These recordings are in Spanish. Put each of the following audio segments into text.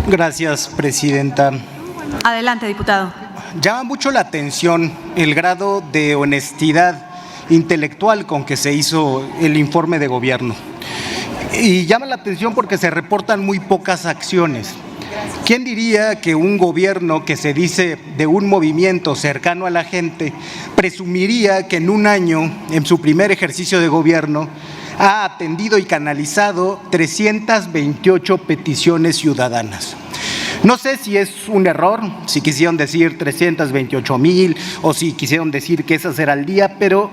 Gracias, presidenta. Adelante, diputado. Llama mucho la atención el grado de honestidad intelectual con que se hizo el informe de gobierno. Y llama la atención porque se reportan muy pocas acciones. ¿Quién diría que un gobierno que se dice de un movimiento cercano a la gente presumiría que en un año, en su primer ejercicio de gobierno, ha atendido y canalizado 328 peticiones ciudadanas? No sé si es un error, si quisieron decir 328,000 o si quisieron decir que ese era el día, pero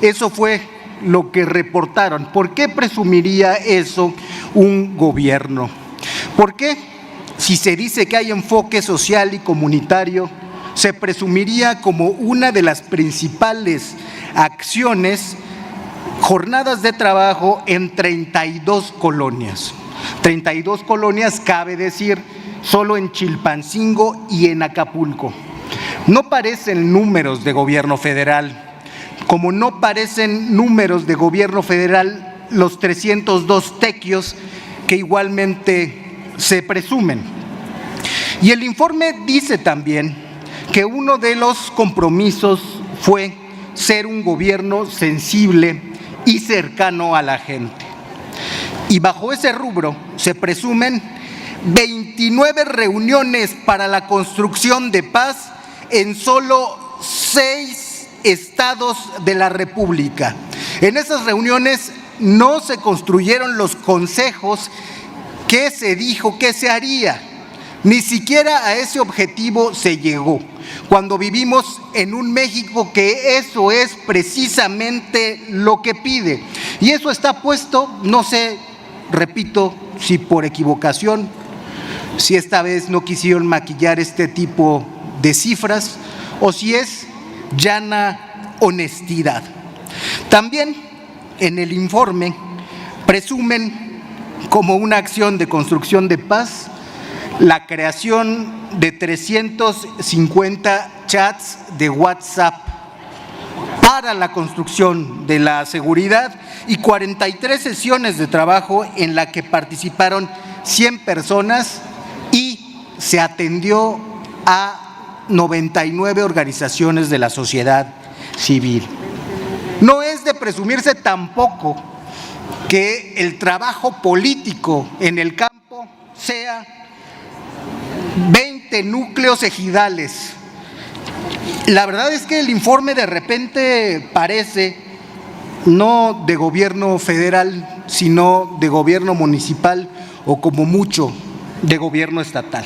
eso fue lo que reportaron. ¿Por qué presumiría eso un gobierno? ¿Por qué? Si se dice que hay enfoque social y comunitario, se presumiría como una de las principales acciones jornadas de trabajo en 32 colonias. 32 colonias, cabe decir, solo en Chilpancingo y en Acapulco. No parecen números de gobierno federal, como no parecen números de gobierno federal los 302 tequios que igualmente se presumen. Y el informe dice también que uno de los compromisos fue ser un gobierno sensible y cercano a la gente. Y bajo ese rubro se presumen 29 reuniones para la construcción de paz en solo 6 estados de la República. En esas reuniones no se construyeron los consejos que se dijo que se haría. Ni siquiera a ese objetivo se llegó, cuando vivimos en un México que eso es precisamente lo que pide. Y eso está puesto, no sé, repito, si por equivocación, si esta vez no quisieron maquillar este tipo de cifras o si es llana honestidad. También en el informe presumen como una acción de construcción de paz la creación de 350 chats de WhatsApp para la construcción de la seguridad y 43 sesiones de trabajo en la que participaron 100 personas y se atendió a 99 organizaciones de la sociedad civil. No es de presumirse tampoco que el trabajo político en el campo sea 20 núcleos ejidales. La verdad es que el informe de repente parece no de gobierno federal, sino de gobierno municipal o como mucho de gobierno estatal.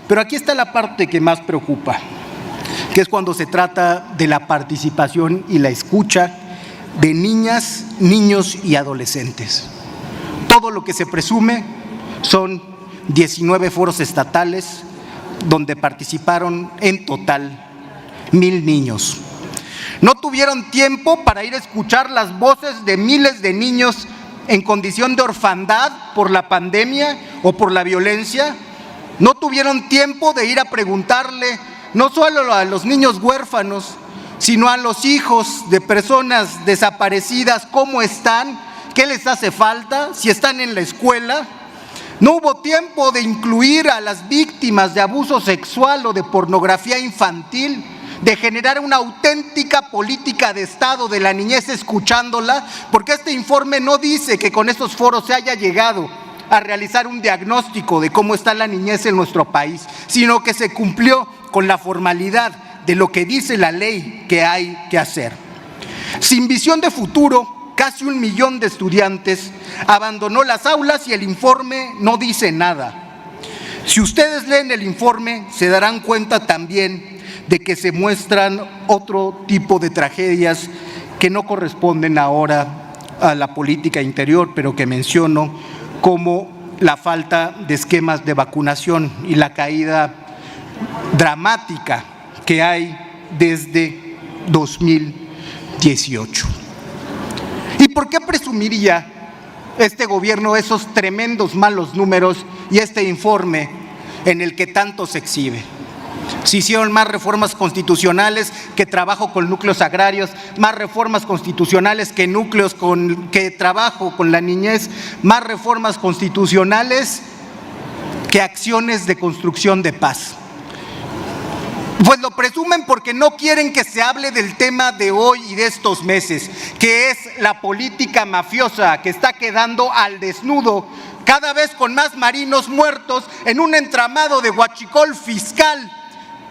Pero aquí está la parte que más preocupa, que es cuando se trata de la participación y la escucha de niñas, niños y adolescentes. Todo lo que se presume son 19 foros estatales donde participaron en total 1,000 niños. No tuvieron tiempo para ir a escuchar las voces de miles de niños en condición de orfandad por la pandemia o por la violencia. No tuvieron tiempo de ir a preguntarle no solo a los niños huérfanos, sino a los hijos de personas desaparecidas cómo están, qué les hace falta, si están en la escuela. No hubo tiempo de incluir a las víctimas de abuso sexual o de pornografía infantil, de generar una auténtica política de Estado de la niñez escuchándola, porque este informe no dice que con estos foros se haya llegado a realizar un diagnóstico de cómo está la niñez en nuestro país, sino que se cumplió con la formalidad de lo que dice la ley que hay que hacer. Sin visión de futuro, casi 1 millón de estudiantes abandonó las aulas y el informe no dice nada. Si ustedes leen el informe, se darán cuenta también de que se muestran otro tipo de tragedias que no corresponden ahora a la política interior, pero que menciono, como la falta de esquemas de vacunación y la caída dramática que hay desde 2018. ¿Y por qué presumiría este gobierno esos tremendos malos números y este informe en el que tanto se exhibe? Se hicieron más reformas constitucionales que trabajo con núcleos agrarios, más reformas constitucionales que que trabajo con la niñez, más reformas constitucionales que acciones de construcción de paz. Pues lo presumen porque no quieren que se hable del tema de hoy y de estos meses, que es la política mafiosa que está quedando al desnudo, cada vez con más marinos muertos en un entramado de huachicol fiscal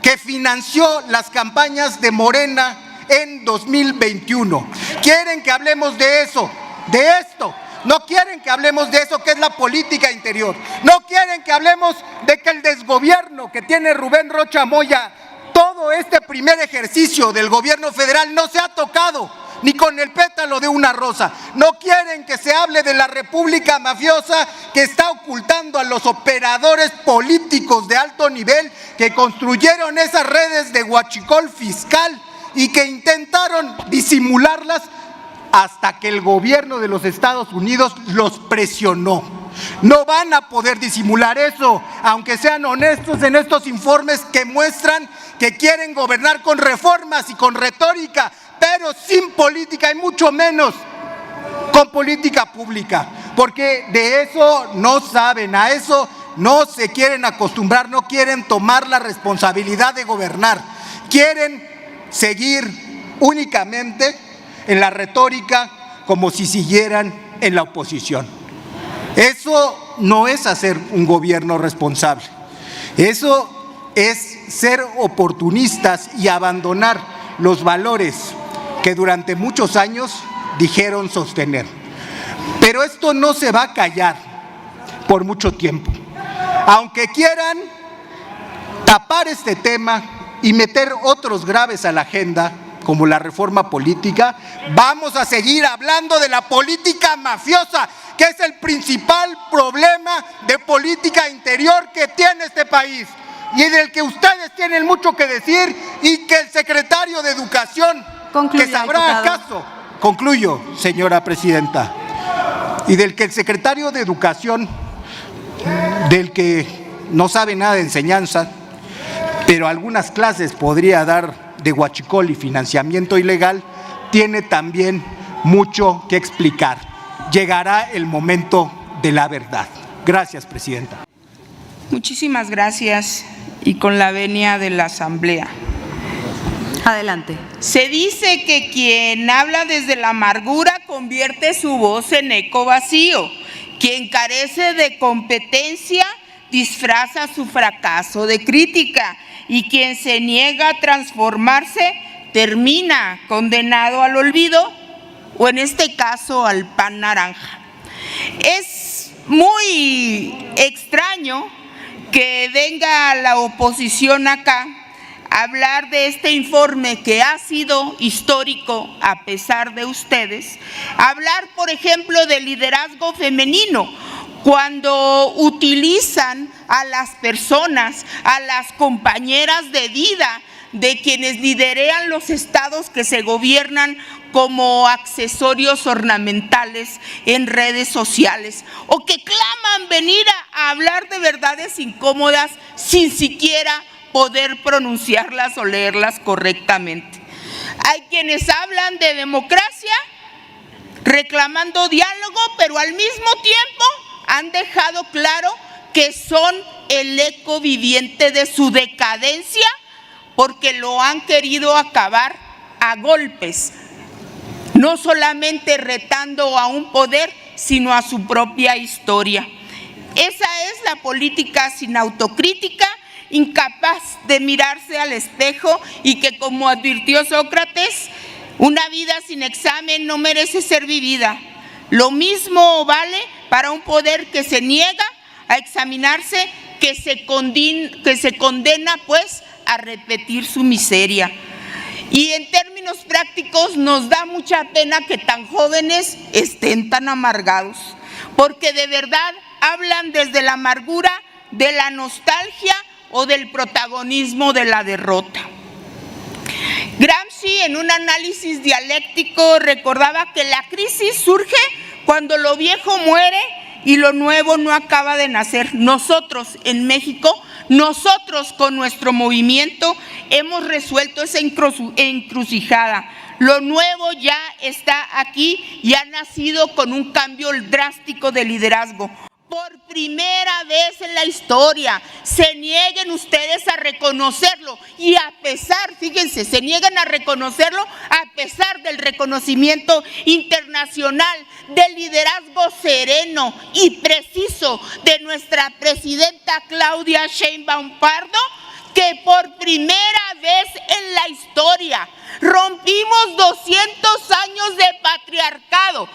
que financió las campañas de Morena en 2021. Quieren que hablemos de eso, de esto. No quieren que hablemos de eso que es la política interior. No quieren que hablemos de que el desgobierno que tiene Rubén Rocha Moya, todo este primer ejercicio del gobierno federal no se ha tocado ni con el pétalo de una rosa. No quieren que se hable de la república mafiosa que está ocultando a los operadores políticos de alto nivel que construyeron esas redes de huachicol fiscal y que intentaron disimularlas hasta que el gobierno de los Estados Unidos los presionó. No van a poder disimular eso, aunque sean honestos en estos informes que muestran que quieren gobernar con reformas y con retórica, pero sin política y mucho menos con política pública, porque de eso no saben, a eso no se quieren acostumbrar, no quieren tomar la responsabilidad de gobernar, quieren seguir únicamente en la retórica como si siguieran en la oposición. Eso no es hacer un gobierno responsable, eso es ser oportunistas y abandonar los valores que durante muchos años dijeron sostener. Pero esto no se va a callar por mucho tiempo. Aunque quieran tapar este tema y meter otros graves a la agenda, como la reforma política, vamos a seguir hablando de la política mafiosa, que es el principal problema de política interior que tiene este país y del que ustedes tienen mucho que decir y que el secretario de Educación, concluya, que sabrá diputado. acaso, concluyo, señora presidenta, y del que el secretario de Educación, del que no sabe nada de enseñanza, pero algunas clases podría dar de huachicol y financiamiento ilegal, tiene también mucho que explicar. Llegará el momento de la verdad. Gracias, presidenta. Muchísimas gracias y con la venia de la Asamblea. Adelante. Se dice que quien habla desde la amargura convierte su voz en eco vacío. Quien carece de competencia disfraza su fracaso de crítica y quien se niega a transformarse termina condenado al olvido o en este caso al pan naranja. Es muy extraño que venga la oposición acá a hablar de este informe que ha sido histórico a pesar de ustedes, hablar, por ejemplo, de liderazgo femenino, cuando utilizan a las personas, a las compañeras de vida de quienes liderean los estados que se gobiernan como accesorios ornamentales en redes sociales, o que claman venir a hablar de verdades incómodas sin siquiera poder pronunciarlas o leerlas correctamente. Hay quienes hablan de democracia reclamando diálogo, pero al mismo tiempo han dejado claro que son el eco viviente de su decadencia porque lo han querido acabar a golpes, no solamente retando a un poder, sino a su propia historia. Esa es la política sin autocrítica, incapaz de mirarse al espejo y que, como advirtió Sócrates, una vida sin examen no merece ser vivida. Lo mismo vale para un poder que se niega a examinarse, que se condena pues a repetir su miseria. Y en términos prácticos nos da mucha pena que tan jóvenes estén tan amargados, porque de verdad hablan desde la amargura, de la nostalgia o del protagonismo de la derrota. Gramsci, en un análisis dialéctico, recordaba que la crisis surge cuando lo viejo muere y lo nuevo no acaba de nacer. Nosotros en México, nosotros con nuestro movimiento hemos resuelto esa encrucijada. Lo nuevo ya está aquí y ha nacido con un cambio drástico de liderazgo. Por primera vez en la historia se nieguen ustedes a reconocerlo y a pesar, fíjense, se niegan a reconocerlo a pesar del reconocimiento internacional del liderazgo sereno y preciso de nuestra presidenta Claudia Sheinbaum Pardo, que por primera vez en la historia rompimos 200 años de patriarcado.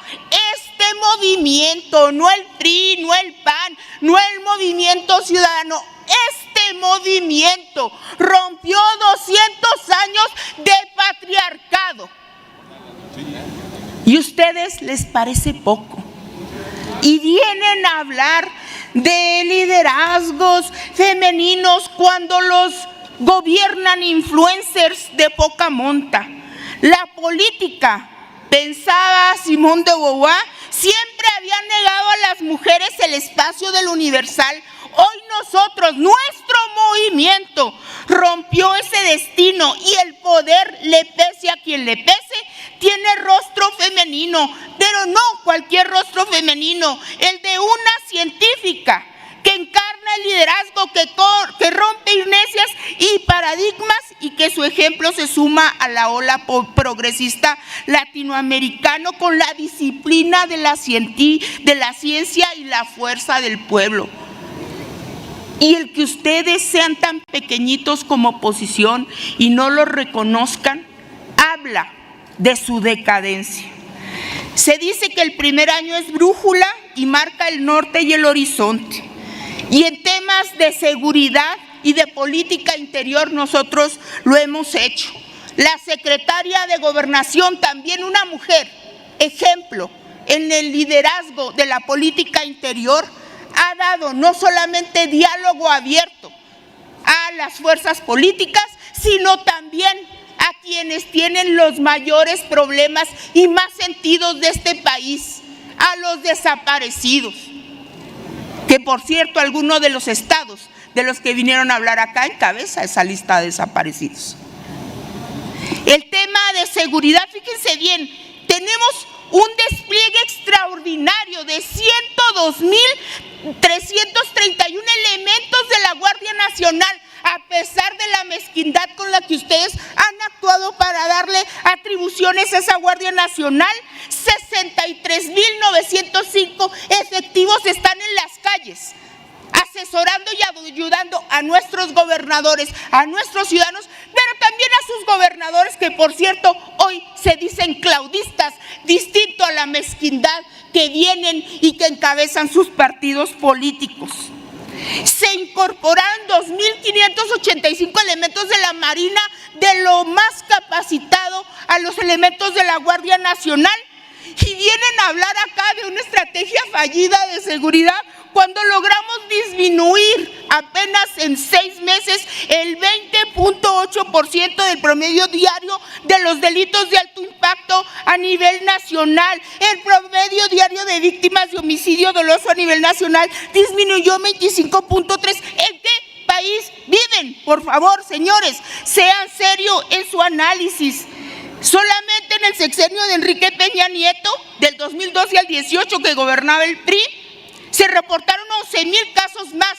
Este movimiento, no el PRI, no el PAN, no el Movimiento Ciudadano, este movimiento rompió 200 años de patriarcado. ¿Y a ustedes les parece poco? Y vienen a hablar de liderazgos femeninos cuando los gobiernan influencers de poca monta. La política, pensaba Simone de Beauvoir, siempre había negado a las mujeres el espacio del universal. Hoy nosotros, nuestro movimiento, rompió ese destino y el poder, le pese a quien le pese, tiene rostro femenino, pero no cualquier rostro femenino, el de una científica que encarna el liderazgo, que rompe inercias y paradigmas y que su ejemplo se suma a la ola progresista latinoamericano con la disciplina de la ciencia y la fuerza del pueblo. Y el que ustedes sean tan pequeñitos como oposición y no lo reconozcan, habla de su decadencia. Se dice que el primer año es brújula y marca el norte y el horizonte. Y en temas de seguridad y de política interior nosotros lo hemos hecho. La secretaria de Gobernación, también una mujer, ejemplo en el liderazgo de la política interior, ha dado no solamente diálogo abierto a las fuerzas políticas, sino también a quienes tienen los mayores problemas y más sentidos de este país, a los desaparecidos. Que por cierto, algunos de los estados de los que vinieron a hablar acá encabeza esa lista de desaparecidos. El tema de seguridad, fíjense bien, tenemos un despliegue extraordinario de 102,331 elementos de la Guardia Nacional, a pesar de la mezquindad con la que ustedes han actuado para darle atribuciones a esa Guardia Nacional. 63,905 efectivos están en las calles, asesorando y ayudando a nuestros gobernadores, a nuestros ciudadanos, pero también a sus gobernadores que, por cierto, hoy se dicen claudistas, distinto a la mezquindad que vienen y que encabezan sus partidos políticos. Se incorporaron 2,585 elementos de la Marina, de lo más capacitado, a los elementos de la Guardia Nacional, y vienen a hablar acá de una estrategia fallida de seguridad cuando logramos disminuir apenas en 6 meses el 20,8% del promedio diario de los delitos de alto impacto a nivel nacional. El promedio diario de víctimas de homicidio doloso a nivel nacional disminuyó 25,3%. ¿En qué país viven? Por favor, señores, sean serios en su análisis. Solamente en el sexenio de Enrique Peña Nieto, del 2012 al 18 que gobernaba el PRI, se reportaron 11,000 casos más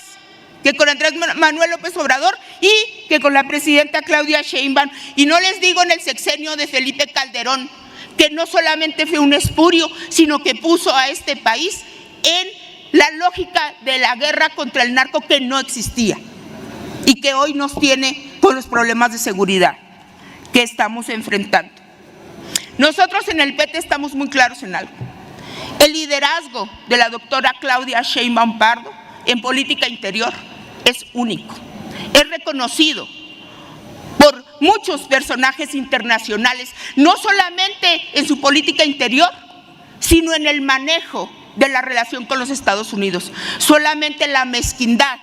que con Andrés Manuel López Obrador y que con la presidenta Claudia Sheinbaum. Y no les digo en el sexenio de Felipe Calderón, que no solamente fue un espurio, sino que puso a este país en la lógica de la guerra contra el narco que no existía y que hoy nos tiene con los problemas de seguridad que estamos enfrentando. Nosotros en el PT estamos muy claros en algo. El liderazgo de la doctora Claudia Sheinbaum Pardo en política interior es único. Es reconocido por muchos personajes internacionales, no solamente en su política interior, sino en el manejo de la relación con los Estados Unidos. Solamente la mezquindad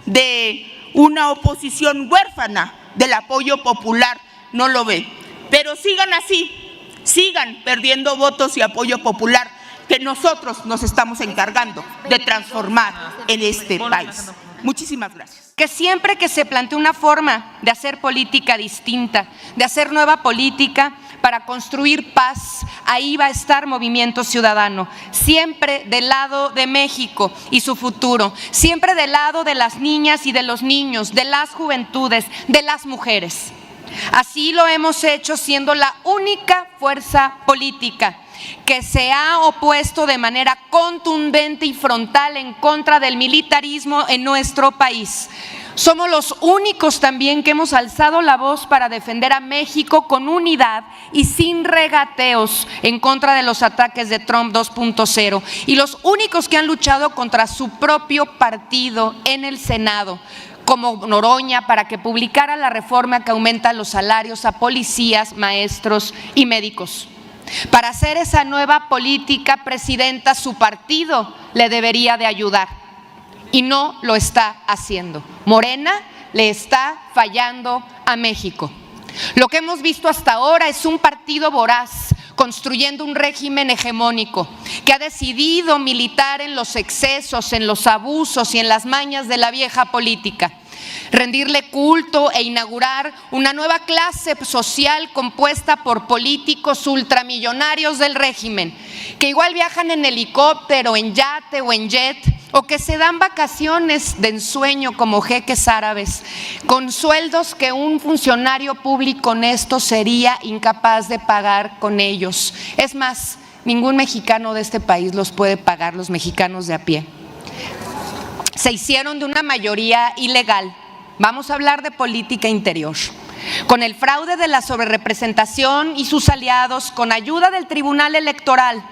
de una oposición huérfana del apoyo popular no lo ve. Pero sigan así, sigan perdiendo votos y apoyo popular, que nosotros nos estamos encargando de transformar en este país. Muchísimas gracias. Que siempre que se plantea una forma de hacer política distinta, de hacer nueva política, para construir paz, ahí va a estar Movimiento Ciudadano, siempre del lado de México y su futuro, siempre del lado de las niñas y de los niños, de las juventudes, de las mujeres. Así lo hemos hecho siendo la única fuerza política que se ha opuesto de manera contundente y frontal en contra del militarismo en nuestro país. Somos los únicos también que hemos alzado la voz para defender a México con unidad y sin regateos en contra de los ataques de Trump 2.0, y los únicos que han luchado contra su propio partido en el Senado, como Noroña, para que publicara la reforma que aumenta los salarios a policías, maestros y médicos. Para hacer esa nueva política, Presidenta, su partido le debería de ayudar y no lo está haciendo. Morena le está fallando a México. Lo que hemos visto hasta ahora es un partido voraz construyendo un régimen hegemónico que ha decidido militar en los excesos, en los abusos y en las mañas de la vieja política, rendirle culto e inaugurar una nueva clase social compuesta por políticos ultramillonarios del régimen, que igual viajan en helicóptero, en yate o en jet, o que se dan vacaciones de ensueño como jeques árabes, con sueldos que un funcionario público honesto sería incapaz de pagar con ellos. Es más, ningún mexicano de este país los puede pagar, los mexicanos de a pie. Se hicieron de una mayoría ilegal. Vamos a hablar de política interior. Con el fraude de la sobrerepresentación y sus aliados, con ayuda del Tribunal Electoral.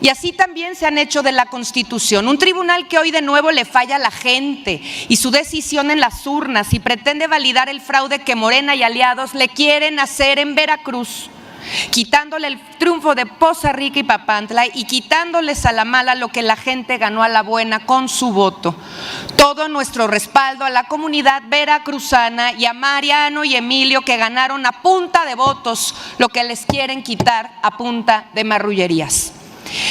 Y así también se han hecho de la Constitución, un tribunal que hoy de nuevo le falla a la gente y su decisión en las urnas, y pretende validar el fraude que Morena y aliados le quieren hacer en Veracruz, quitándole el triunfo de Poza Rica y Papantla y quitándoles a la mala lo que la gente ganó a la buena con su voto. Todo nuestro respaldo a la comunidad veracruzana y a Mariano y Emilio, que ganaron a punta de votos lo que les quieren quitar a punta de marrullerías.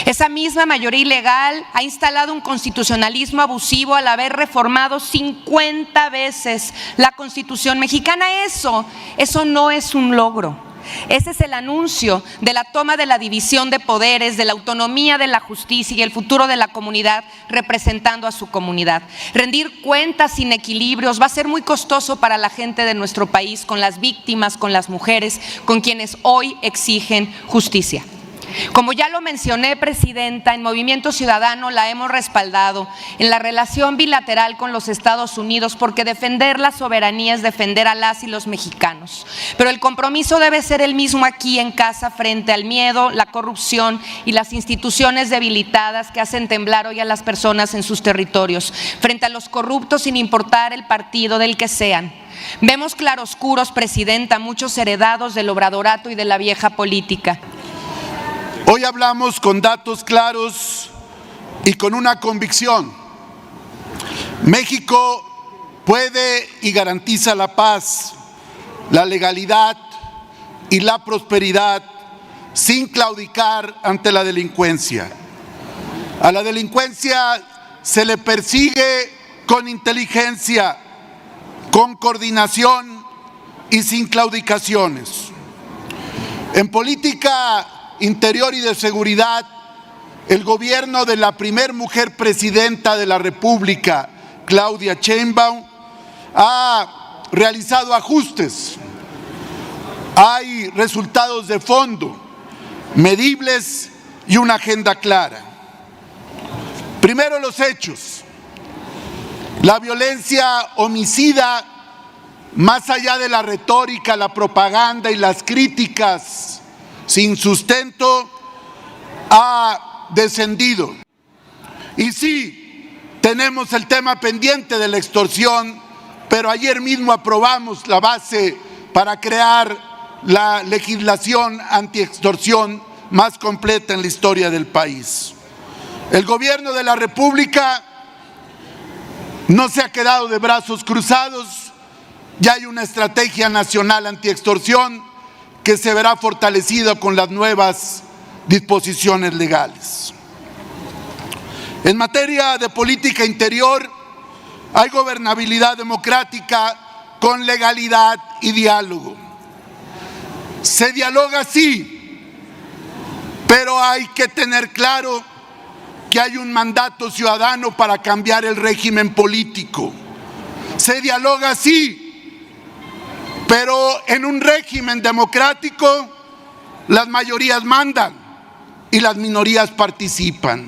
Esa misma mayoría ilegal ha instalado un constitucionalismo abusivo al haber reformado 50 veces la Constitución mexicana. Eso no es un logro. Ese es el anuncio de la toma de la división de poderes, de la autonomía de la justicia y el futuro de la comunidad representando a su comunidad. Rendir cuentas sin equilibrios va a ser muy costoso para la gente de nuestro país, con las víctimas, con las mujeres, con quienes hoy exigen justicia. Como ya lo mencioné, Presidenta, en Movimiento Ciudadano la hemos respaldado en la relación bilateral con los Estados Unidos, porque defender la soberanía es defender a las y los mexicanos. Pero el compromiso debe ser el mismo aquí en casa frente al miedo, la corrupción y las instituciones debilitadas que hacen temblar hoy a las personas en sus territorios, frente a los corruptos sin importar el partido del que sean. Vemos claroscuros, Presidenta, muchos heredados del obradorato y de la vieja política. Hoy hablamos con datos claros y con una convicción. México puede y garantiza la paz, la legalidad y la prosperidad sin claudicar ante la delincuencia. A la delincuencia se le persigue con inteligencia, con coordinación y sin claudicaciones. En política interior y de seguridad, el gobierno de la primer mujer presidenta de la República, Claudia Sheinbaum, ha realizado ajustes. Hay resultados de fondo, medibles y una agenda clara. Primero, los hechos. La violencia homicida, más allá de la retórica, la propaganda y las críticas sin sustento, ha descendido. Y sí, tenemos el tema pendiente de la extorsión, pero ayer mismo aprobamos la base para crear la legislación antiextorsión más completa en la historia del país. El gobierno de la República no se ha quedado de brazos cruzados. Ya hay una estrategia nacional antiextorsión que se verá fortalecida con las nuevas disposiciones legales. En materia de política interior, hay gobernabilidad democrática con legalidad y diálogo. Se dialoga sí, pero hay que tener claro que hay un mandato ciudadano para cambiar el régimen político. Se dialoga sí, pero en un régimen democrático las mayorías mandan y las minorías participan.